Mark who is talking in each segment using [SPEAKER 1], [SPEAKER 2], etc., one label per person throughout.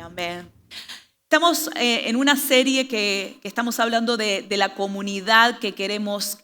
[SPEAKER 1] amén. Estamos en una serie que estamos hablando de la comunidad que queremos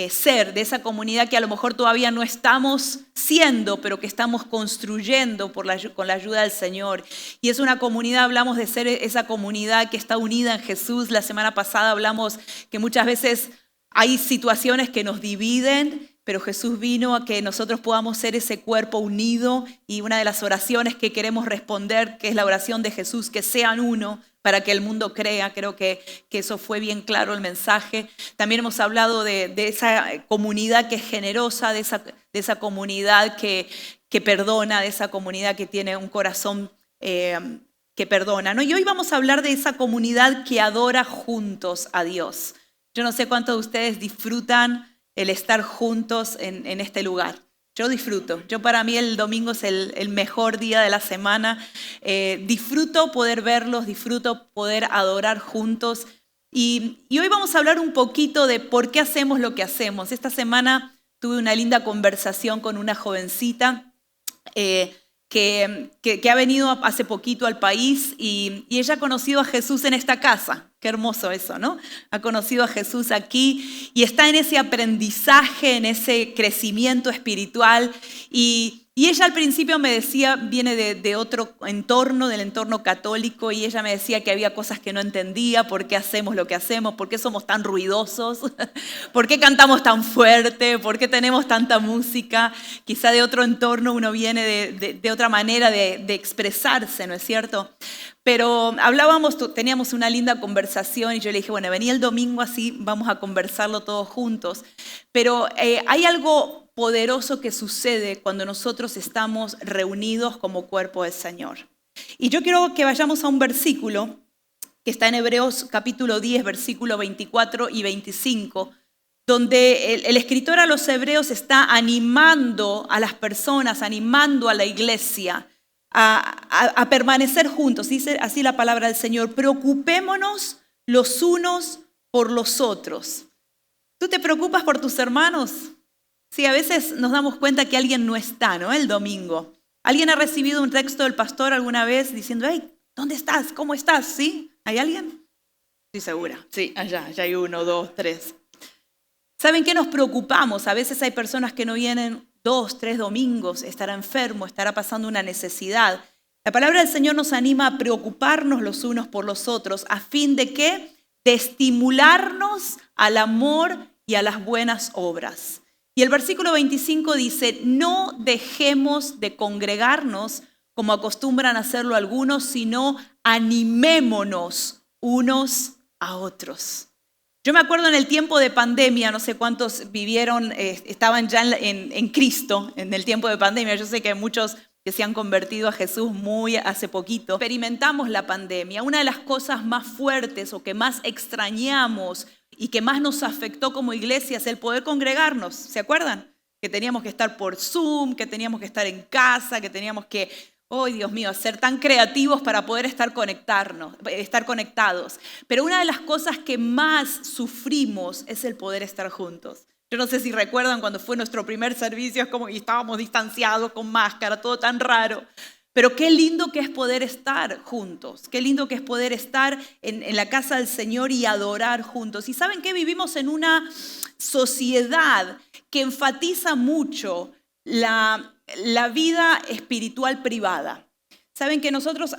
[SPEAKER 1] ser, de esa comunidad que a lo mejor todavía no estamos siendo, pero que estamos construyendo con la ayuda del Señor. Y es una comunidad, hablamos de ser esa comunidad que está unida en Jesús. La semana pasada hablamos que muchas veces hay situaciones que nos dividen, pero Jesús vino a que nosotros podamos ser ese cuerpo unido, y una de las oraciones que queremos responder, que es la oración de Jesús, que sean uno para que el mundo crea. Creo que eso fue bien claro el mensaje. También hemos hablado de esa comunidad que es generosa, de esa comunidad que perdona, de esa comunidad que tiene un corazón que perdona, ¿no? Y hoy vamos a hablar de esa comunidad que adora juntos a Dios. Yo no sé cuántos de ustedes disfrutan el estar juntos en este lugar. Yo disfruto. Para mí el domingo es el mejor día de la semana. Disfruto poder verlos, disfruto poder adorar juntos. Y hoy vamos a hablar un poquito de por qué hacemos lo que hacemos. Esta semana tuve una linda conversación con una jovencita que ha venido hace poquito al país y ella ha conocido a Jesús en esta casa. Qué hermoso eso, ¿no? Ha conocido a Jesús aquí y está en ese aprendizaje, en ese crecimiento espiritual. Y ella al principio me decía, viene de otro entorno, del entorno católico, y ella me decía que había cosas que no entendía, por qué hacemos lo que hacemos, por qué somos tan ruidosos, por qué cantamos tan fuerte, por qué tenemos tanta música. Quizá de otro entorno uno viene de otra manera de expresarse, ¿no es cierto? Pero teníamos una linda conversación y yo le dije, bueno, vení el domingo así, vamos a conversarlo todos juntos. Pero hay algo poderoso que sucede cuando nosotros estamos reunidos como cuerpo del Señor. Y yo quiero que vayamos a un versículo que está en Hebreos capítulo 10, versículo 24 y 25, donde el escritor a los hebreos está animando a las personas, animando a la iglesia a permanecer juntos. Dice así la palabra del Señor: preocupémonos los unos por los otros. ¿Tú te preocupas por tus hermanos? Sí, a veces nos damos cuenta que alguien no está, ¿no? El domingo. ¿Alguien ha recibido un texto del pastor alguna vez diciendo, hey, ¿dónde estás? ¿Cómo estás? ¿Sí? ¿Hay alguien? Estoy segura. Sí, allá hay 1, 2, 3. ¿Saben qué nos preocupamos? A veces hay personas que no vienen 2, 3 domingos, estará enfermo, estará pasando una necesidad. La palabra del Señor nos anima a preocuparnos los unos por los otros, a fin de ¿qué? De estimularnos al amor y a las buenas obras. Y el versículo 25 dice, no dejemos de congregarnos como acostumbran hacerlo algunos, sino animémonos unos a otros. Yo me acuerdo en el tiempo de pandemia, no sé cuántos vivieron, estaban ya en Cristo en el tiempo de pandemia. Yo sé que hay muchos que se han convertido a Jesús muy hace poquito. Experimentamos la pandemia. Una de las cosas más fuertes o que más extrañamos y que más nos afectó como iglesia es el poder congregarnos. ¿Se acuerdan? Que teníamos que estar por Zoom, que teníamos que estar en casa, que teníamos que, oh Dios mío, ser tan creativos para poder estar conectados. Pero una de las cosas que más sufrimos es el poder estar juntos. Yo no sé si recuerdan cuando fue nuestro primer servicio, y estábamos distanciados con máscara, todo tan raro. Pero qué lindo que es poder estar juntos, qué lindo que es poder estar en la casa del Señor y adorar juntos. Y ¿saben qué? Vivimos en una sociedad que enfatiza mucho la vida espiritual privada. Saben que nosotros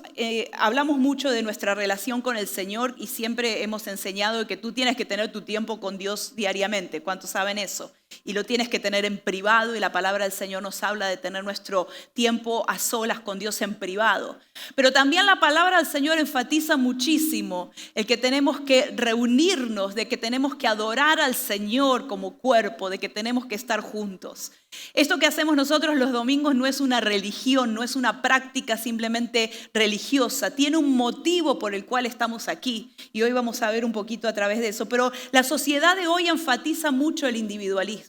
[SPEAKER 1] hablamos mucho de nuestra relación con el Señor y siempre hemos enseñado que tú tienes que tener tu tiempo con Dios diariamente. ¿Cuántos saben eso? Y lo tienes que tener en privado, y la palabra del Señor nos habla de tener nuestro tiempo a solas con Dios en privado. Pero también la palabra del Señor enfatiza muchísimo el que tenemos que reunirnos, de que tenemos que adorar al Señor como cuerpo, de que tenemos que estar juntos. Esto que hacemos nosotros los domingos no es una religión, no es una práctica simplemente religiosa. Tiene un motivo por el cual estamos aquí y hoy vamos a ver un poquito a través de eso. Pero la sociedad de hoy enfatiza mucho el individualismo.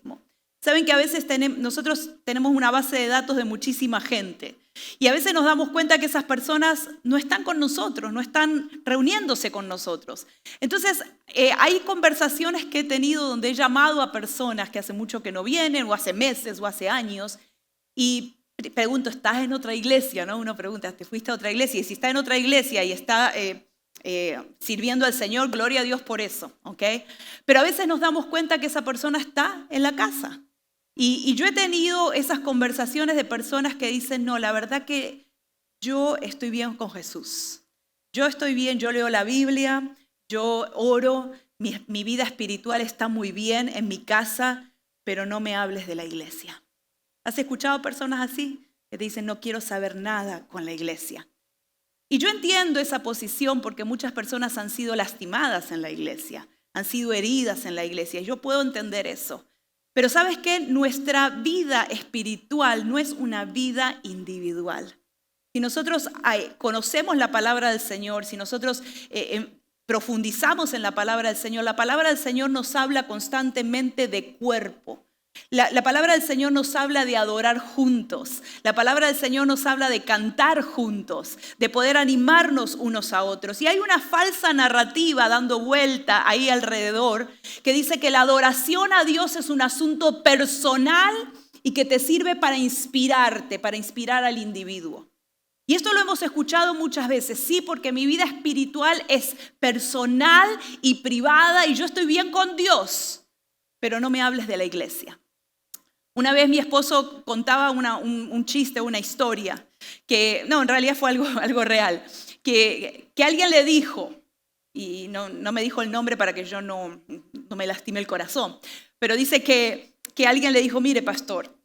[SPEAKER 1] Saben que a veces nosotros tenemos una base de datos de muchísima gente y a veces nos damos cuenta que esas personas no están con nosotros, no están reuniéndose con nosotros. Entonces, hay conversaciones que he tenido donde he llamado a personas que hace mucho que no vienen, o hace meses, o hace años, y Pregunto, ¿estás en otra iglesia? ¿No? Uno pregunta, ¿te fuiste a otra iglesia? Y si está en otra iglesia y está sirviendo al Señor, gloria a Dios por eso, ¿ok? Pero a veces nos damos cuenta que esa persona está en la casa. Y yo he tenido esas conversaciones de personas que dicen, no, la verdad que yo estoy bien con Jesús. Yo estoy bien, yo leo la Biblia, yo oro, mi vida espiritual está muy bien en mi casa, pero no me hables de la iglesia. ¿Has escuchado personas así? Que te dicen, no quiero saber nada con la iglesia. Y yo entiendo esa posición porque muchas personas han sido lastimadas en la iglesia, han sido heridas en la iglesia. Yo puedo entender eso. Pero ¿sabes qué? Nuestra vida espiritual no es una vida individual. Si nosotros conocemos la palabra del Señor, si nosotros profundizamos en la palabra del Señor nos habla constantemente de cuerpo. La palabra del Señor nos habla de adorar juntos. La palabra del Señor nos habla de cantar juntos, de poder animarnos unos a otros. Y hay una falsa narrativa dando vuelta ahí alrededor que dice que la adoración a Dios es un asunto personal y que te sirve para inspirarte, para inspirar al individuo. Y esto lo hemos escuchado muchas veces, sí, porque mi vida espiritual es personal y privada y yo estoy bien con Dios, pero no me hables de la iglesia. Una vez mi esposo contaba un chiste, una historia, que no, en realidad fue algo real, que alguien le dijo, y no me dijo el nombre para que yo no me lastime el corazón, pero dice que alguien le dijo, mire pastor,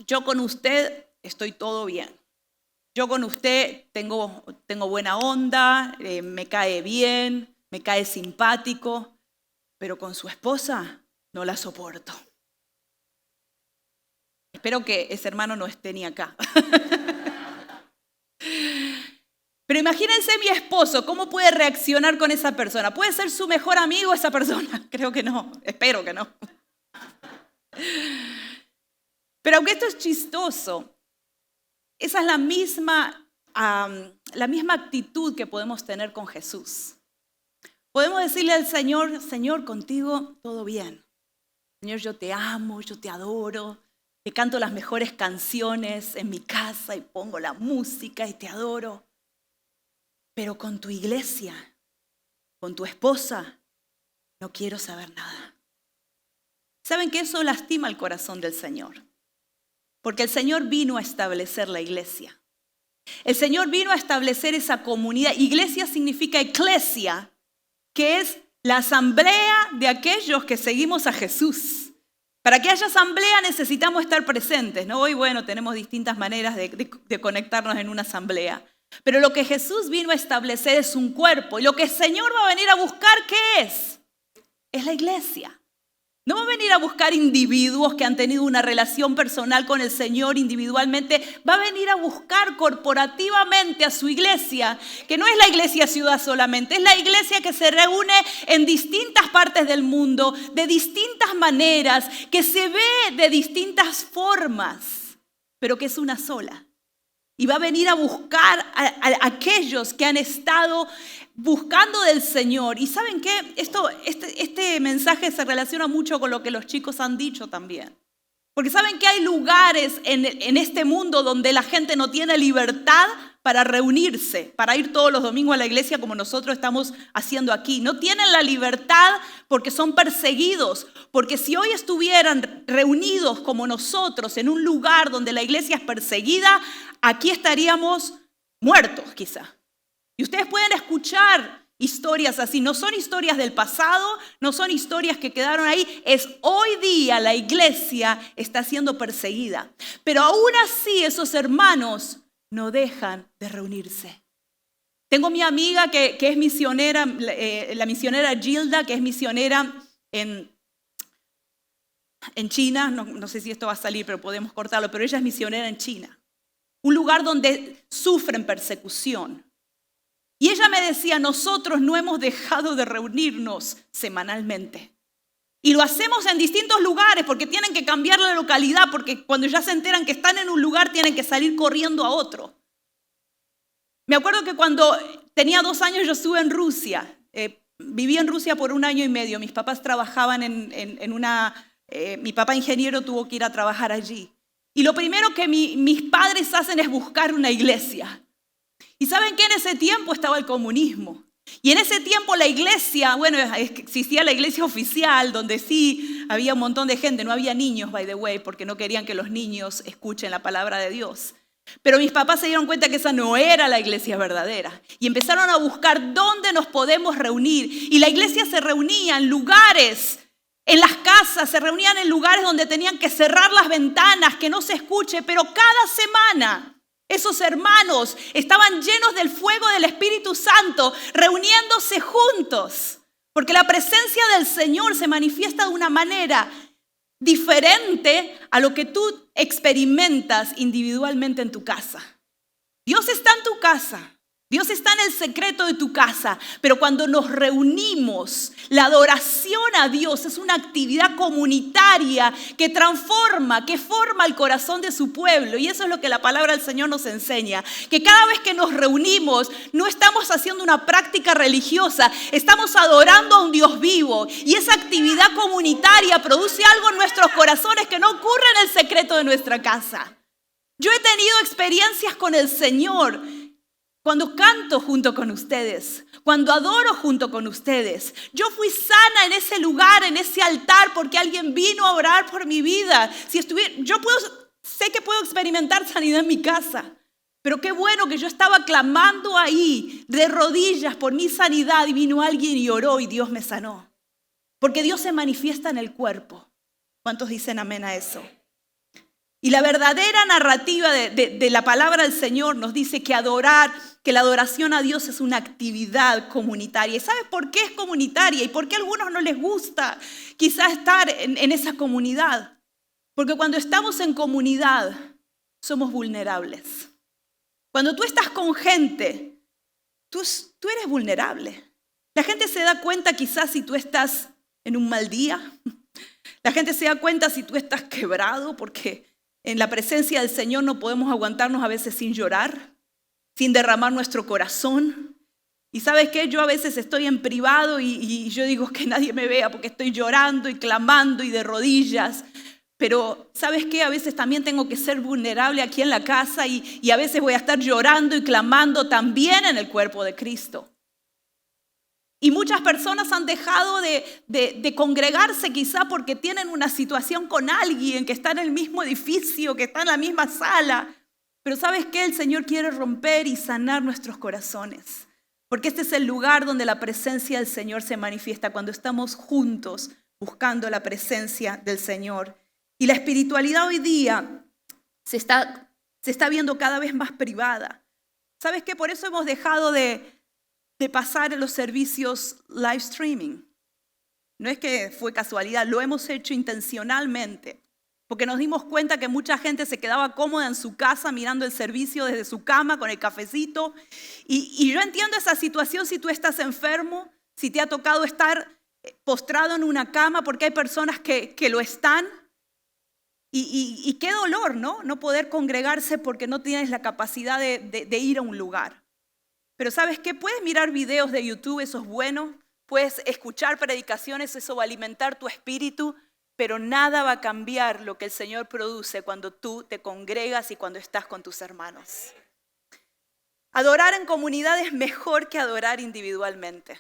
[SPEAKER 1] yo con usted estoy todo bien. Yo con usted tengo buena onda, me cae bien, me cae simpático, pero con su esposa no la soporto. Espero que ese hermano no esté ni acá. Pero imagínense mi esposo, ¿cómo puede reaccionar con esa persona? ¿Puede ser su mejor amigo esa persona? Creo que no, espero que no. Pero aunque esto es chistoso, esa es la misma actitud que podemos tener con Jesús. Podemos decirle al Señor, Señor, contigo todo bien. Señor, yo te amo, yo te adoro. Te canto las mejores canciones en mi casa y pongo la música y te adoro. Pero con tu iglesia, con tu esposa, no quiero saber nada. ¿Saben que eso lastima el corazón del Señor? Porque el Señor vino a establecer la iglesia. El Señor vino a establecer esa comunidad. Iglesia significa eclesia, que es la asamblea de aquellos que seguimos a Jesús. Para que haya asamblea necesitamos estar presentes, ¿no? Hoy, bueno, tenemos distintas maneras de conectarnos en una asamblea. Pero lo que Jesús vino a establecer es un cuerpo. Y lo que el Señor va a venir a buscar, ¿qué es? Es la iglesia. No va a venir a buscar individuos que han tenido una relación personal con el Señor individualmente. Va a venir a buscar corporativamente a su iglesia, que no es la iglesia ciudad solamente, es la iglesia que se reúne en distintas partes del mundo, de distintas maneras, que se ve de distintas formas, pero que es una sola. Y va a venir a buscar a aquellos que han estado buscando del Señor. Y ¿saben qué? Este mensaje se relaciona mucho con lo que los chicos han dicho también. Porque ¿saben que hay lugares en este mundo donde la gente no tiene libertad para reunirse, para ir todos los domingos a la iglesia como nosotros estamos haciendo aquí? No tienen la libertad porque son perseguidos. Porque si hoy estuvieran reunidos como nosotros en un lugar donde la iglesia es perseguida, aquí estaríamos muertos quizá. Y ustedes pueden escuchar historias así. No son historias del pasado, no son historias que quedaron ahí. Es hoy día la iglesia está siendo perseguida. Pero aún así esos hermanos no dejan de reunirse. Tengo mi amiga que es misionera, la misionera Gilda, que es misionera en China. No sé si esto va a salir, pero podemos cortarlo. Pero ella es misionera en China. Un lugar donde sufren persecución. Y ella me decía, nosotros no hemos dejado de reunirnos semanalmente. Y lo hacemos en distintos lugares porque tienen que cambiar la localidad, porque cuando ya se enteran que están en un lugar tienen que salir corriendo a otro. Me acuerdo que cuando tenía 2 años yo estuve en Rusia. Viví en Rusia por 1 año y medio. Mis papás trabajaban mi papá ingeniero tuvo que ir a trabajar allí. Y lo primero que mis padres hacen es buscar una iglesia. Y ¿saben qué? En ese tiempo estaba el comunismo. Y en ese tiempo la iglesia, bueno, existía la iglesia oficial, donde sí había un montón de gente. No había niños, by the way, porque no querían que los niños escuchen la palabra de Dios. Pero mis papás se dieron cuenta que esa no era la iglesia verdadera. Y empezaron a buscar dónde nos podemos reunir. Y la iglesia se reunía en lugares, en las casas, se reunían en lugares donde tenían que cerrar las ventanas, que no se escuche. Pero cada semana esos hermanos estaban llenos del fuego del Espíritu Santo, reuniéndose juntos. Porque la presencia del Señor se manifiesta de una manera diferente a lo que tú experimentas individualmente en tu casa. Dios está en tu casa. Dios está en el secreto de tu casa, pero cuando nos reunimos, la adoración a Dios es una actividad comunitaria que transforma, que forma el corazón de su pueblo. Y eso es lo que la palabra del Señor nos enseña, que cada vez que nos reunimos no estamos haciendo una práctica religiosa, estamos adorando a un Dios vivo. Y esa actividad comunitaria produce algo en nuestros corazones que no ocurre en el secreto de nuestra casa. Yo he tenido experiencias con el Señor cuando canto junto con ustedes, cuando adoro junto con ustedes. Yo fui sana en ese lugar, en ese altar, porque alguien vino a orar por mi vida. Sé que puedo experimentar sanidad en mi casa, pero qué bueno que yo estaba clamando ahí de rodillas por mi sanidad y vino alguien y oró y Dios me sanó. Porque Dios se manifiesta en el cuerpo. ¿Cuántos dicen amén a eso? Y la verdadera narrativa de la palabra del Señor nos dice que la adoración a Dios es una actividad comunitaria. ¿Y sabes por qué es comunitaria? ¿Y por qué a algunos no les gusta quizás estar en esa comunidad? Porque cuando estamos en comunidad somos vulnerables. Cuando tú estás con gente, tú eres vulnerable. La gente se da cuenta quizás si tú estás en un mal día. La gente se da cuenta si tú estás quebrado, porque en la presencia del Señor no podemos aguantarnos a veces sin llorar, sin derramar nuestro corazón. Y ¿sabes qué? Yo a veces estoy en privado y yo digo que nadie me vea porque estoy llorando y clamando y de rodillas. Pero ¿sabes qué? A veces también tengo que ser vulnerable aquí en la casa y a veces voy a estar llorando y clamando también en el cuerpo de Cristo. Y muchas personas han dejado de congregarse quizá porque tienen una situación con alguien que está en el mismo edificio, que está en la misma sala. Pero ¿sabes qué? El Señor quiere romper y sanar nuestros corazones. Porque este es el lugar donde la presencia del Señor se manifiesta, cuando estamos juntos buscando la presencia del Señor. Y la espiritualidad hoy día se está viendo cada vez más privada. ¿Sabes qué? Por eso hemos dejado de pasar en los servicios live streaming. No es que fue casualidad, lo hemos hecho intencionalmente, porque nos dimos cuenta que mucha gente se quedaba cómoda en su casa mirando el servicio desde su cama con el cafecito. Y yo entiendo esa situación si tú estás enfermo, si te ha tocado estar postrado en una cama, porque hay personas que lo están. Y qué dolor, ¿no? No poder congregarse porque no tienes la capacidad de ir a un lugar. Pero ¿sabes qué? Puedes mirar videos de YouTube, eso es bueno. Puedes escuchar predicaciones, eso va a alimentar tu espíritu. Pero nada va a cambiar lo que el Señor produce cuando tú te congregas y cuando estás con tus hermanos. Adorar en comunidad es mejor que adorar individualmente.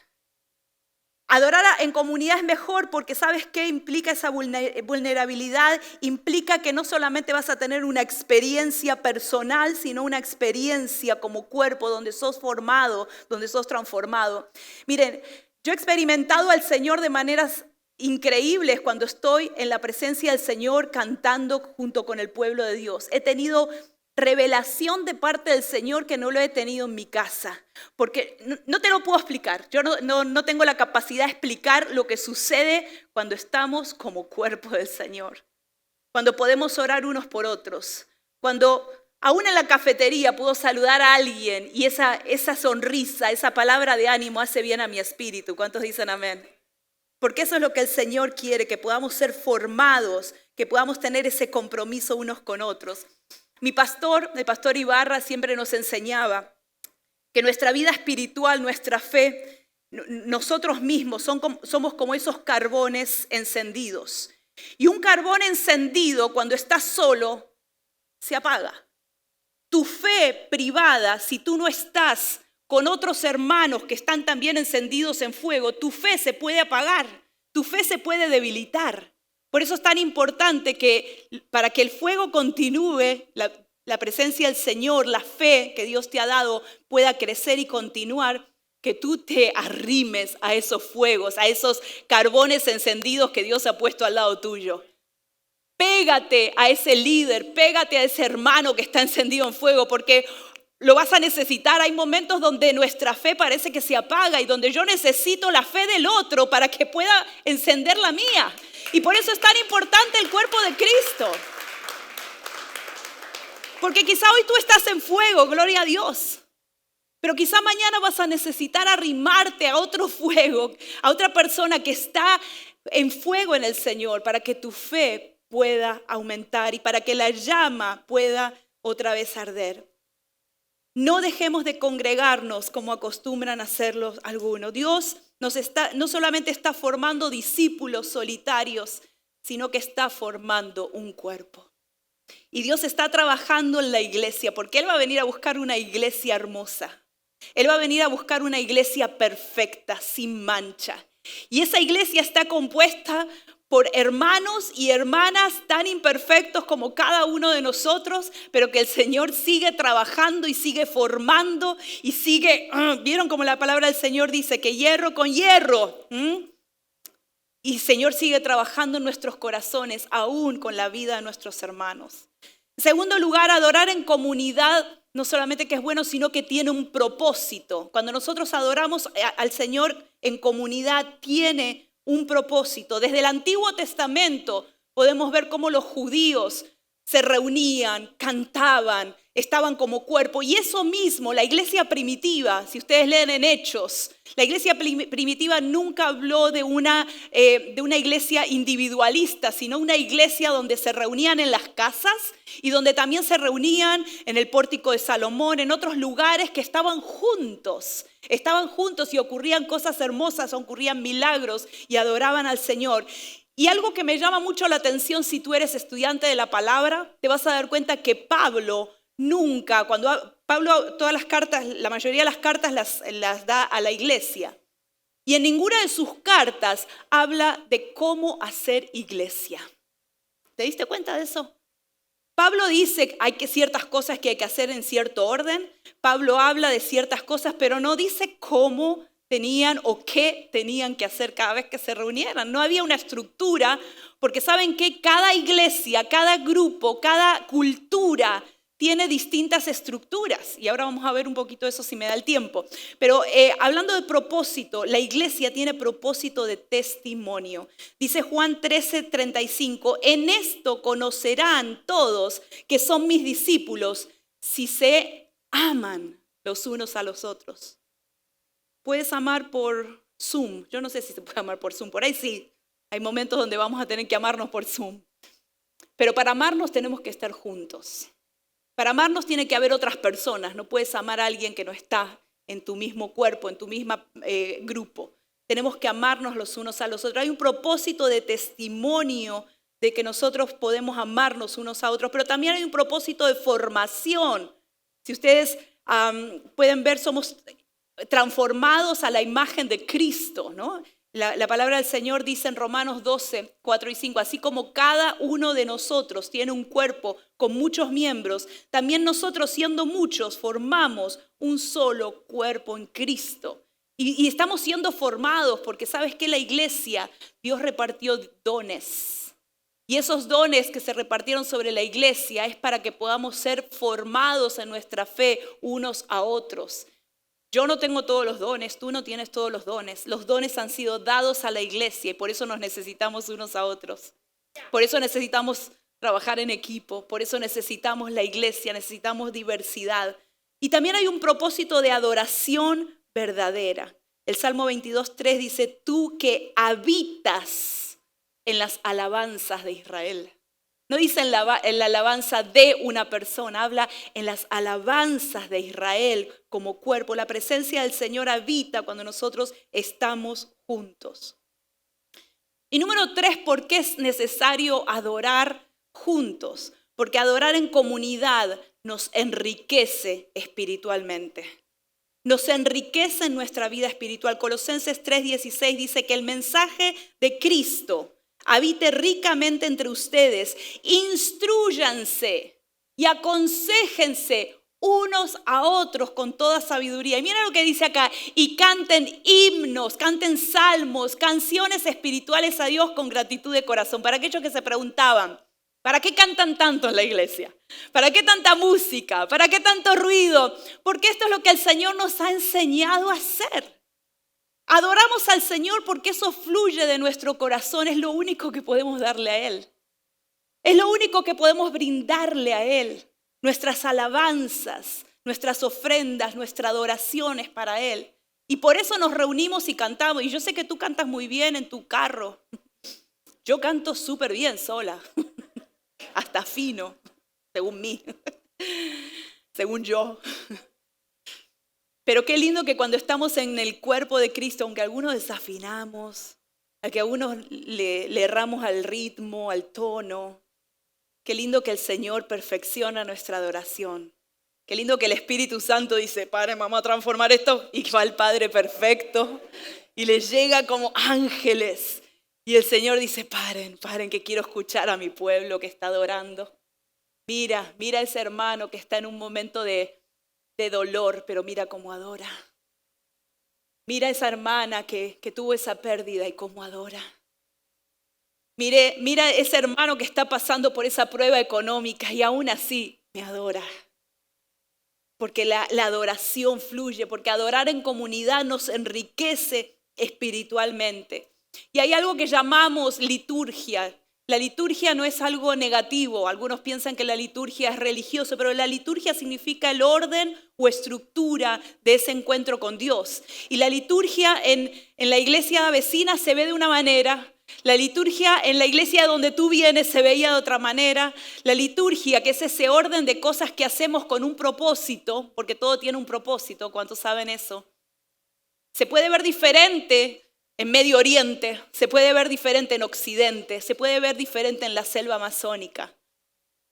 [SPEAKER 1] Adorar en comunidad es mejor porque ¿sabes qué implica esa vulnerabilidad? Implica que no solamente vas a tener una experiencia personal, sino una experiencia como cuerpo donde sos formado, donde sos transformado. Miren, yo he experimentado al Señor de maneras increíbles cuando estoy en la presencia del Señor cantando junto con el pueblo de Dios. He tenido revelación de parte del Señor que no lo he tenido en mi casa, porque no te lo puedo explicar. Yo no tengo la capacidad de explicar lo que sucede cuando estamos como cuerpo del Señor, cuando podemos orar unos por otros, cuando aún en la cafetería puedo saludar a alguien y esa sonrisa, esa palabra de ánimo hace bien a mi espíritu. ¿Cuántos dicen amén? Porque eso es lo que el Señor quiere, que podamos ser formados, que podamos tener ese compromiso unos con otros. Mi pastor, el pastor Ibarra, siempre nos enseñaba que nuestra vida espiritual, nuestra fe, nosotros mismos somos como esos carbones encendidos. Y un carbón encendido, cuando está solo, se apaga. Tu fe privada, si tú no estás con otros hermanos que están también encendidos en fuego, tu fe se puede apagar, tu fe se puede debilitar. Por eso es tan importante que para que el fuego continúe, la presencia del Señor, la fe que Dios te ha dado pueda crecer y continuar, que tú te arrimes a esos fuegos, a esos carbones encendidos que Dios ha puesto al lado tuyo. Pégate a ese líder, pégate a ese hermano que está encendido en fuego, porque lo vas a necesitar. Hay momentos donde nuestra fe parece que se apaga y donde yo necesito la fe del otro para que pueda encender la mía. Y por eso es tan importante el cuerpo de Cristo. Porque quizá hoy tú estás en fuego, gloria a Dios. Pero quizá mañana vas a necesitar arrimarte a otro fuego, a otra persona que está en fuego en el Señor, para que tu fe pueda aumentar y para que la llama pueda otra vez arder. No dejemos de congregarnos como acostumbran hacerlo algunos. Dios no solamente está formando discípulos solitarios, sino que está formando un cuerpo. Y Dios está trabajando en la iglesia, porque Él va a venir a buscar una iglesia hermosa. Él va a venir a buscar una iglesia perfecta, sin mancha. Y esa iglesia está compuesta por hermanos y hermanas tan imperfectos como cada uno de nosotros, pero que el Señor sigue trabajando y sigue formando y sigue, ¿vieron como la palabra del Señor dice? Que hierro con hierro. Y el Señor sigue trabajando en nuestros corazones, aún con la vida de nuestros hermanos. En segundo lugar, adorar en comunidad no solamente que es bueno, sino que tiene un propósito. Cuando nosotros adoramos al Señor en comunidad, tiene un propósito. Desde el Antiguo Testamento podemos ver cómo los judíos se reunían, cantaban, estaban como cuerpo. Y eso mismo, la iglesia primitiva, si ustedes leen en Hechos, la iglesia primitiva nunca habló de una iglesia individualista, sino una iglesia donde se reunían en las casas y donde también se reunían en el pórtico de Salomón, en otros lugares que estaban juntos y ocurrían cosas hermosas, ocurrían milagros y adoraban al Señor. Y algo que me llama mucho la atención si tú eres estudiante de la palabra, te vas a dar cuenta que Pablo nunca, Pablo todas las cartas, la mayoría de las cartas las da a la iglesia. Y en ninguna de sus cartas habla de cómo hacer iglesia. ¿Te diste cuenta de eso? Pablo dice que ciertas cosas que hay que hacer en cierto orden. Pablo habla de ciertas cosas, pero no dice cómo tenían o qué tenían que hacer cada vez que se reunieran. No había una estructura, porque saben que cada iglesia, cada grupo, cada cultura tiene distintas estructuras. Y ahora vamos a ver un poquito eso si me da el tiempo. Pero hablando de propósito, la iglesia tiene propósito de testimonio. Dice Juan 13:35, en esto conocerán todos que son mis discípulos si se aman los unos a los otros. Puedes amar por Zoom. Yo no sé si se puede amar por Zoom. Por ahí sí. Hay momentos donde vamos a tener que amarnos por Zoom. Pero para amarnos tenemos que estar juntos. Para amarnos tiene que haber otras personas. No puedes amar a alguien que no está en tu mismo cuerpo, en tu mismo grupo. Tenemos que amarnos los unos a los otros. Hay un propósito de testimonio de que nosotros podemos amarnos unos a otros, pero también hay un propósito de formación. Si ustedes pueden ver, somos transformados a la imagen de Cristo, ¿no? La palabra del Señor dice en Romanos 12, 4 y 5, así como cada uno de nosotros tiene un cuerpo con muchos miembros, también nosotros siendo muchos formamos un solo cuerpo en Cristo. Y estamos siendo formados porque sabes que la iglesia, Dios repartió dones. Y esos dones que se repartieron sobre la iglesia es para que podamos ser formados en nuestra fe unos a otros. Yo no tengo todos los dones, tú no tienes todos los dones. Los dones han sido dados a la iglesia y por eso nos necesitamos unos a otros. Por eso necesitamos trabajar en equipo, por eso necesitamos la iglesia, necesitamos diversidad. Y también hay un propósito de adoración verdadera. El Salmo 22:3 dice, tú que habitas en las alabanzas de Israel. No dice en la alabanza de una persona, habla en las alabanzas de Israel como cuerpo. La presencia del Señor habita cuando nosotros estamos juntos. Y número 3, ¿por qué es necesario adorar juntos? porque adorar en comunidad nos enriquece espiritualmente. Nos enriquece en nuestra vida espiritual. Colosenses 3:16 dice que el mensaje de Cristo habite ricamente entre ustedes. Instrúyanse y aconséjense unos a otros con toda sabiduría. Y mira lo que dice acá, y canten himnos, canten salmos, canciones espirituales a Dios con gratitud de corazón. Para aquellos que se preguntaban, ¿para qué cantan tanto en la iglesia? ¿Para qué tanta música? ¿Para qué tanto ruido? Porque esto es lo que el Señor nos ha enseñado a hacer. Adoramos al Señor porque eso fluye de nuestro corazón, es lo único que podemos darle a Él. Es lo único que podemos brindarle a Él. Nuestras alabanzas, nuestras ofrendas, nuestra adoración es para Él. Y por eso nos reunimos y cantamos. Y yo sé que tú cantas muy bien en tu carro. Yo canto súper bien sola. Hasta fino, según mí. Según yo. Pero qué lindo que cuando estamos en el cuerpo de Cristo, aunque algunos desafinamos, aunque algunos le erramos al ritmo, al tono, qué lindo que el Señor perfecciona nuestra adoración. Qué lindo que el Espíritu Santo dice, Padre, vamos a transformar esto. Y va el Padre perfecto y les llega como ángeles. Y el Señor dice, paren, que quiero escuchar a mi pueblo que está adorando. Mira a ese hermano que está en un momento de dolor, pero mira cómo adora. Mira a esa hermana que tuvo esa pérdida y cómo adora. Mira a ese hermano que está pasando por esa prueba económica y aún así me adora. Porque la adoración fluye, porque adorar en comunidad nos enriquece espiritualmente. Y hay algo que llamamos liturgia. La liturgia no es algo negativo. Algunos piensan que la liturgia es religioso, pero la liturgia significa el orden o estructura de ese encuentro con Dios. Y la liturgia en la iglesia vecina se ve de una manera. La liturgia en la iglesia donde tú vienes se veía de otra manera. La liturgia, que es ese orden de cosas que hacemos con un propósito, porque todo tiene un propósito, ¿cuántos saben eso? Se puede ver diferente en Medio Oriente, se puede ver diferente en Occidente, se puede ver diferente en la selva amazónica.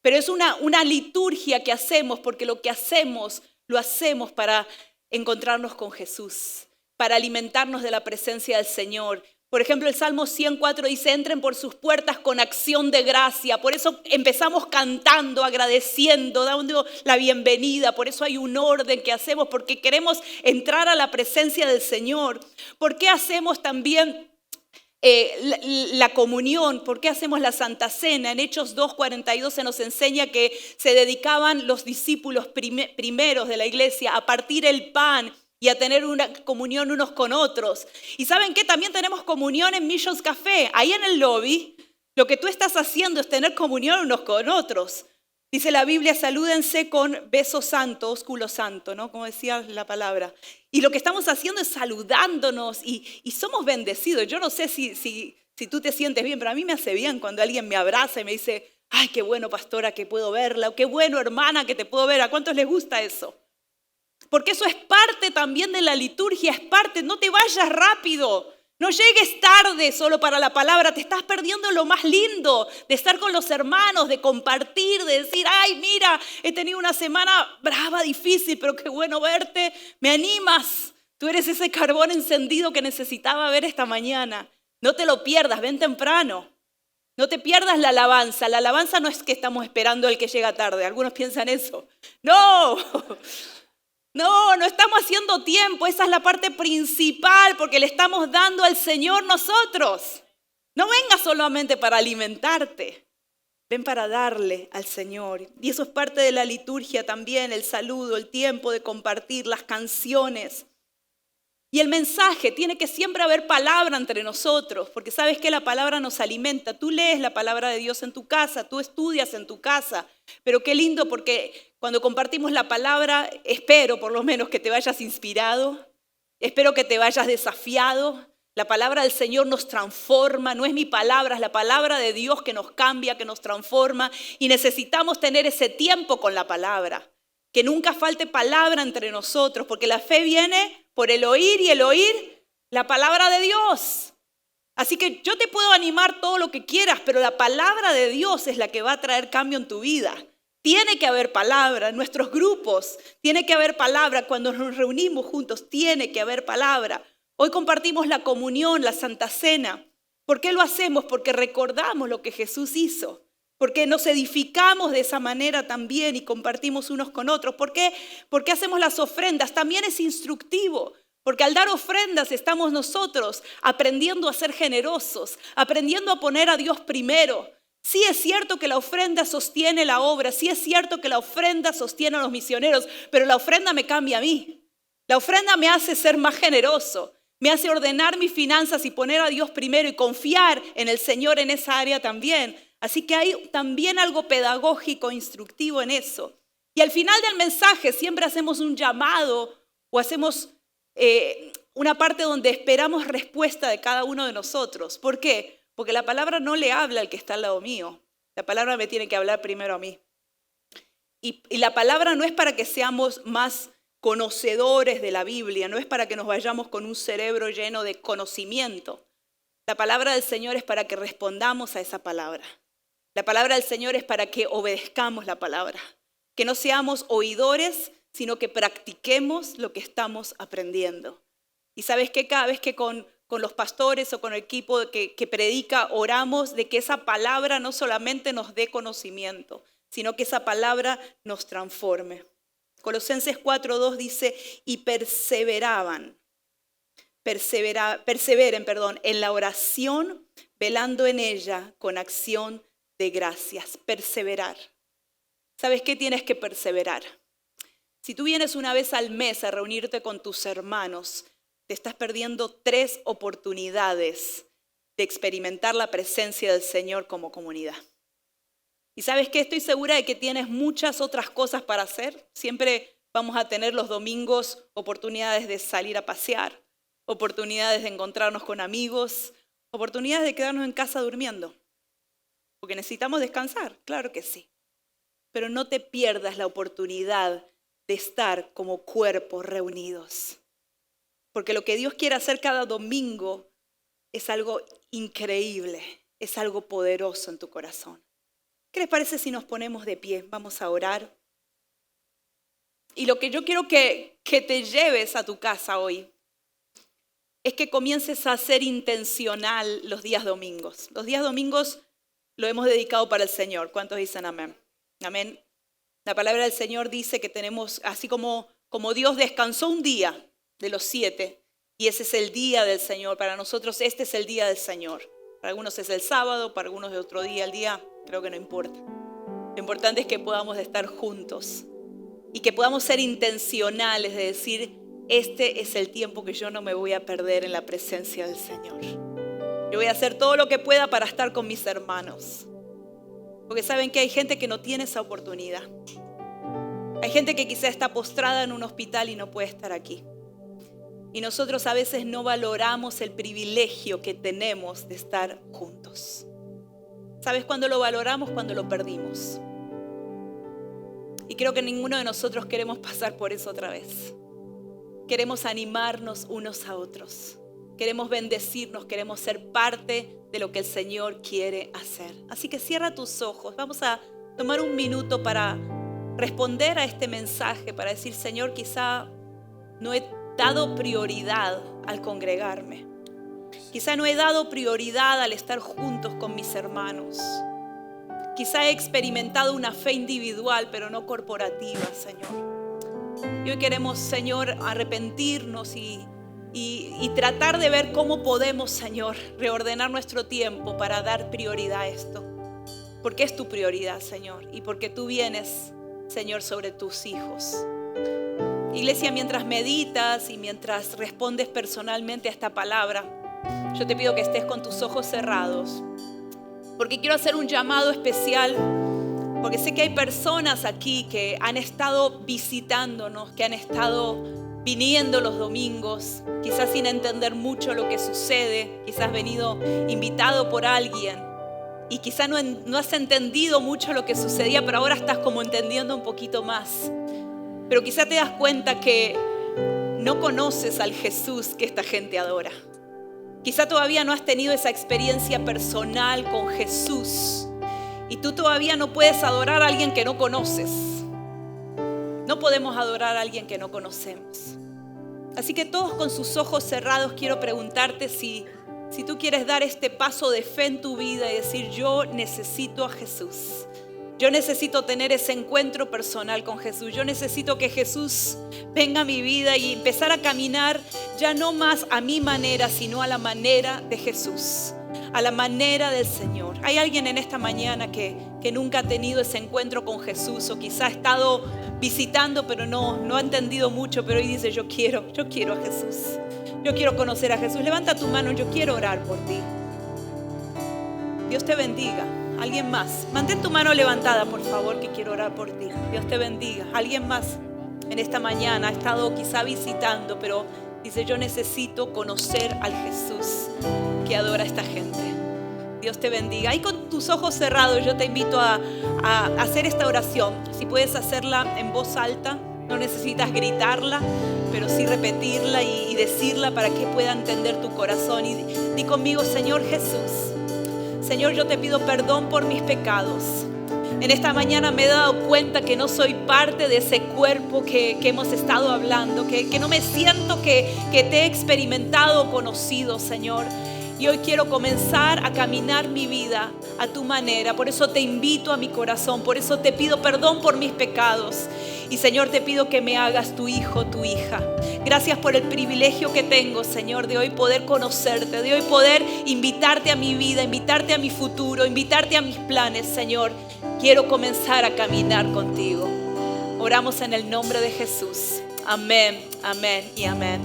[SPEAKER 1] Pero es una liturgia que hacemos porque lo que hacemos, lo hacemos para encontrarnos con Jesús, para alimentarnos de la presencia del Señor. Por ejemplo, el Salmo 104 dice, entren por sus puertas con acción de gracia. Por eso empezamos cantando, agradeciendo, dando la bienvenida. Por eso hay un orden que hacemos, porque queremos entrar a la presencia del Señor. ¿Por qué hacemos también la comunión? ¿Por qué hacemos la Santa Cena? En Hechos 2:42 se nos enseña que se dedicaban los discípulos primeros de la iglesia a partir el pan y a tener una comunión unos con otros. Y ¿saben qué? También tenemos comunión en Missions Café. Ahí en el lobby, lo que tú estás haciendo es tener comunión unos con otros. Dice la Biblia, salúdense con beso santo, ósculo santo, ¿no? Como decía la palabra. Y lo que estamos haciendo es saludándonos y somos bendecidos. Yo no sé si tú te sientes bien, pero a mí me hace bien cuando alguien me abraza y me dice, ay, qué bueno, pastora, que puedo verla. O qué bueno, hermana, que te puedo ver. ¿A cuántos les gusta eso? Porque eso es parte también de la liturgia, es parte, no te vayas rápido, no llegues tarde solo para la palabra, te estás perdiendo lo más lindo de estar con los hermanos, de compartir, de decir, ay, mira, he tenido una semana brava, difícil, pero qué bueno verte, me animas, tú eres ese carbón encendido que necesitaba ver esta mañana. No te lo pierdas, ven temprano, no te pierdas la alabanza no es que estamos esperando al que llega tarde, algunos piensan eso, No estamos haciendo tiempo, esa es la parte principal porque le estamos dando al Señor nosotros. No vengas solamente para alimentarte, ven para darle al Señor. Y eso es parte de la liturgia también, el saludo, el tiempo de compartir, las canciones. Y el mensaje, tiene que siempre haber palabra entre nosotros, porque sabes que la palabra nos alimenta. Tú lees la palabra de Dios en tu casa, tú estudias en tu casa, pero qué lindo porque cuando compartimos la palabra, espero por lo menos que te vayas inspirado, espero que te vayas desafiado. La palabra del Señor nos transforma, no es mi palabra, es la palabra de Dios que nos cambia, que nos transforma y necesitamos tener ese tiempo con la palabra. Que nunca falte palabra entre nosotros, porque la fe viene por el oír y el oír la palabra de Dios. Así que yo te puedo animar todo lo que quieras, pero la palabra de Dios es la que va a traer cambio en tu vida. Tiene que haber palabra en nuestros grupos, tiene que haber palabra cuando nos reunimos juntos, tiene que haber palabra. Hoy compartimos la comunión, la Santa Cena. ¿Por qué lo hacemos? Porque recordamos lo que Jesús hizo. Porque nos edificamos de esa manera también y compartimos unos con otros. ¿Por qué? Porque hacemos las ofrendas. También es instructivo. Porque al dar ofrendas estamos nosotros aprendiendo a ser generosos, aprendiendo a poner a Dios primero. Sí es cierto que la ofrenda sostiene la obra, sí es cierto que la ofrenda sostiene a los misioneros, pero la ofrenda me cambia a mí. La ofrenda me hace ser más generoso, me hace ordenar mis finanzas y poner a Dios primero y confiar en el Señor en esa área también. Así que hay también algo pedagógico, instructivo en eso. Y al final del mensaje siempre hacemos un llamado o hacemos una parte donde esperamos respuesta de cada uno de nosotros. ¿Por qué? Porque la palabra no le habla al que está al lado mío. La palabra me tiene que hablar primero a mí. Y la palabra no es para que seamos más conocedores de la Biblia, no es para que nos vayamos con un cerebro lleno de conocimiento. La palabra del Señor es para que respondamos a esa palabra. La palabra del Señor es para que obedezcamos la palabra. Que no seamos oidores, sino que practiquemos lo que estamos aprendiendo. Y sabes que cada vez que con los pastores o con el equipo que predica oramos de que esa palabra no solamente nos dé conocimiento, sino que esa palabra nos transforme. Colosenses 4:2 dice, y perseveren, en la oración, velando en ella con acción de gracias. Perseverar. ¿Sabes qué tienes que perseverar? Si tú vienes una vez al mes a reunirte con tus hermanos, te estás perdiendo 3 oportunidades de experimentar la presencia del Señor como comunidad. ¿Y sabes qué? Estoy segura de que tienes muchas otras cosas para hacer. Siempre vamos a tener los domingos oportunidades de salir a pasear, oportunidades de encontrarnos con amigos, oportunidades de quedarnos en casa durmiendo. Porque necesitamos descansar, claro que sí. Pero no te pierdas la oportunidad de estar como cuerpos reunidos. Porque lo que Dios quiere hacer cada domingo es algo increíble, es algo poderoso en tu corazón. ¿Qué les parece si nos ponemos de pie? Vamos a orar. Y lo que yo quiero que te lleves a tu casa hoy es que comiences a ser intencional los días domingos. Los días domingos lo hemos dedicado para el Señor. ¿Cuántos dicen amén? Amén. La palabra del Señor dice que tenemos, así como Dios descansó un día de los 7, y ese es el día del Señor. Para nosotros este es el día del Señor. Para algunos es el sábado, para algunos es otro día. El día creo que no importa. Lo importante es que podamos estar juntos y que podamos ser intencionales de decir, este es el tiempo que yo no me voy a perder en la presencia del Señor. Yo voy a hacer todo lo que pueda para estar con mis hermanos. Porque saben que hay gente que no tiene esa oportunidad. Hay gente que quizá está postrada en un hospital y no puede estar aquí. Y nosotros a veces no valoramos el privilegio que tenemos de estar juntos. ¿Sabes cuándo lo valoramos? Cuando lo perdimos. Y creo que ninguno de nosotros queremos pasar por eso otra vez. Queremos animarnos unos a otros. Queremos bendecirnos, queremos ser parte de lo que el Señor quiere hacer. Así que cierra tus ojos. Vamos a tomar un minuto para responder a este mensaje, para decir, Señor, quizá no he dado prioridad al congregarme. Quizá no he dado prioridad al estar juntos con mis hermanos. Quizá he experimentado una fe individual, pero no corporativa, Señor. Y hoy queremos, Señor, arrepentirnos y tratar de ver cómo podemos, Señor, reordenar nuestro tiempo para dar prioridad a esto. Porque es tu prioridad, Señor, y porque tú vienes, Señor, sobre tus hijos. Iglesia, mientras meditas y mientras respondes personalmente a esta palabra, yo te pido que estés con tus ojos cerrados, porque quiero hacer un llamado especial, porque sé que hay personas aquí que han estado visitándonos, que han estado viniendo los domingos, quizás sin entender mucho lo que sucede, quizás has venido invitado por alguien y quizás no has entendido mucho lo que sucedía, pero ahora estás como entendiendo un poquito más. Pero quizá te das cuenta que no conoces al Jesús que esta gente adora. Quizá todavía no has tenido esa experiencia personal con Jesús y tú todavía no puedes adorar a alguien que no conoces. No podemos adorar a alguien que no conocemos. Así que todos con sus ojos cerrados quiero preguntarte si tú quieres dar este paso de fe en tu vida y decir: yo necesito a Jesús. Yo necesito tener ese encuentro personal con Jesús. Yo necesito que Jesús venga a mi vida y empezar a caminar ya no más a mi manera, sino a la manera de Jesús, a la manera del Señor. Hay alguien en esta mañana que nunca ha tenido ese encuentro con Jesús, o quizá ha estado visitando pero no ha entendido mucho, pero hoy dice: yo quiero a Jesús. Yo quiero conocer a Jesús. Levanta tu mano, yo quiero orar por ti. Dios te bendiga. Alguien más, mantén tu mano levantada, por favor, que quiero orar por ti. Dios te bendiga. Alguien más en esta mañana ha estado quizá visitando, pero dice: yo necesito conocer al Jesús que adora a esta gente. Dios te bendiga. Ahí con tus ojos cerrados yo te invito a hacer esta oración. Si puedes hacerla en voz alta, no necesitas gritarla, pero sí repetirla y decirla para que pueda entender tu corazón. Y di conmigo: Señor Jesús, Señor, yo te pido perdón por mis pecados. En esta mañana me he dado cuenta que no soy parte de ese cuerpo que hemos estado hablando, que no me siento que te he experimentado o conocido, Señor. Y hoy quiero comenzar a caminar mi vida a tu manera. Por eso te invito a mi corazón, por eso te pido perdón por mis pecados. Y Señor, te pido que me hagas tu hijo, tu hija. Gracias por el privilegio que tengo, Señor, de hoy poder conocerte, de hoy poder invitarte a mi vida, invitarte a mi futuro, invitarte a mis planes, Señor. Quiero comenzar a caminar contigo. Oramos en el nombre de Jesús. Amén, amén y amén.